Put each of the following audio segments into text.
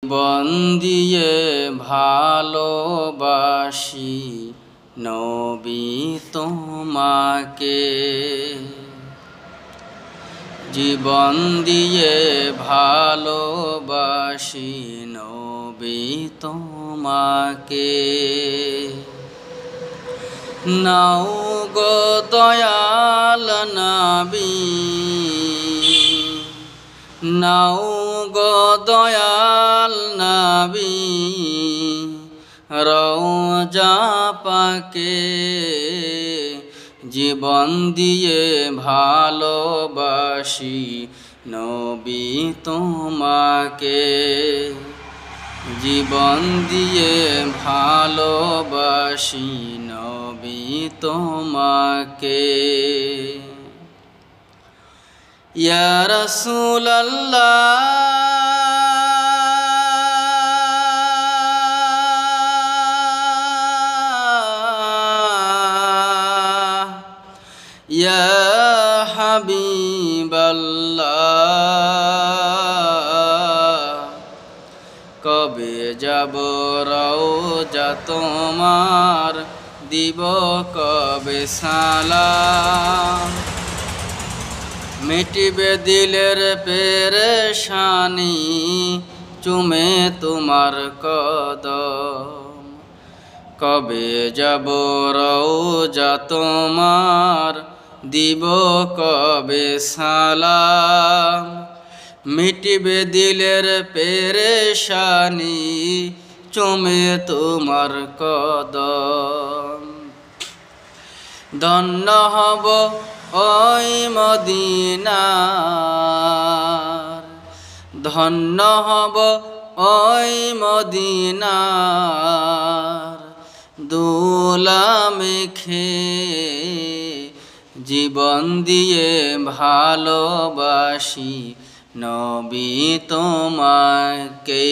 জীবন দিয়ে ভালোবাসি নবী তোমাকে, জীবন দিয়ে ভালোবাসি নবী তোমাকে। নাও গো দয়াল নবী, নাও গো দয়াল নবী, রওজা পাকে, জীবন দিয়ে ভালোবাসি নবী তোমাকে, জীবন দিয়ে ভালোবাসি নবী তোমাকে। ইয়া রাসূলুল্লাহ ইয়া হাবিবাল্লাহ, কবে যাব রওজা তোমার, দিব কবে সালাম, মিটিবে দিলের পেরেশানি, চুমে তোমার কদম। কবে যাব রওজা তোমার, দিব কবে সালাম, মিটিবে দিলের পেরেশানি, চুমে তোমার কদম। ধন্য হব ওই মদিনার, ধন্য হব ওই মদিনার দুলা মেখে, জীবন দিয়ে ভালোবাসি নবী তোমাকে,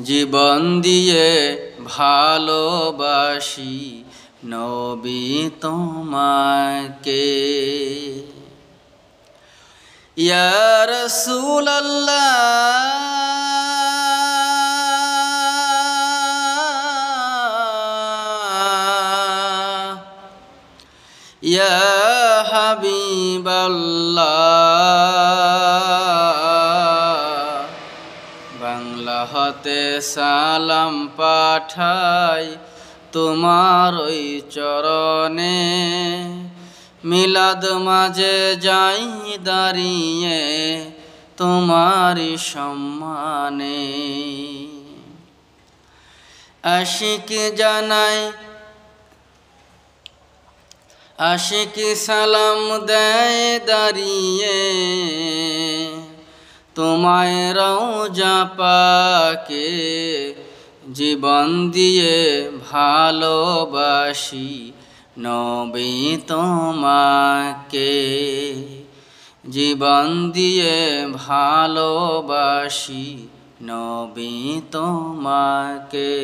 জীবন দিয়ে ভালোবাসি নবী তোমাকে। ইয়া রাসূলুল্লাহ ইয়া হাবিবাল্লাহ, বাংলা হতে সালাম পাঠাই তোমার ওই চরণে, মিলাদ মাঝে যাই দাঁড়িয়ে তোমারি সম্মানে। আশিক জানাই আশিক সালাম দেয় দাঁড়িয়ে, তোমায় রওজা পাকে, জীবন দিয়ে ভালোবাসি নবী তোমাকে, জীবন দিয়ে ভালোবাসি নবী তোমাকে।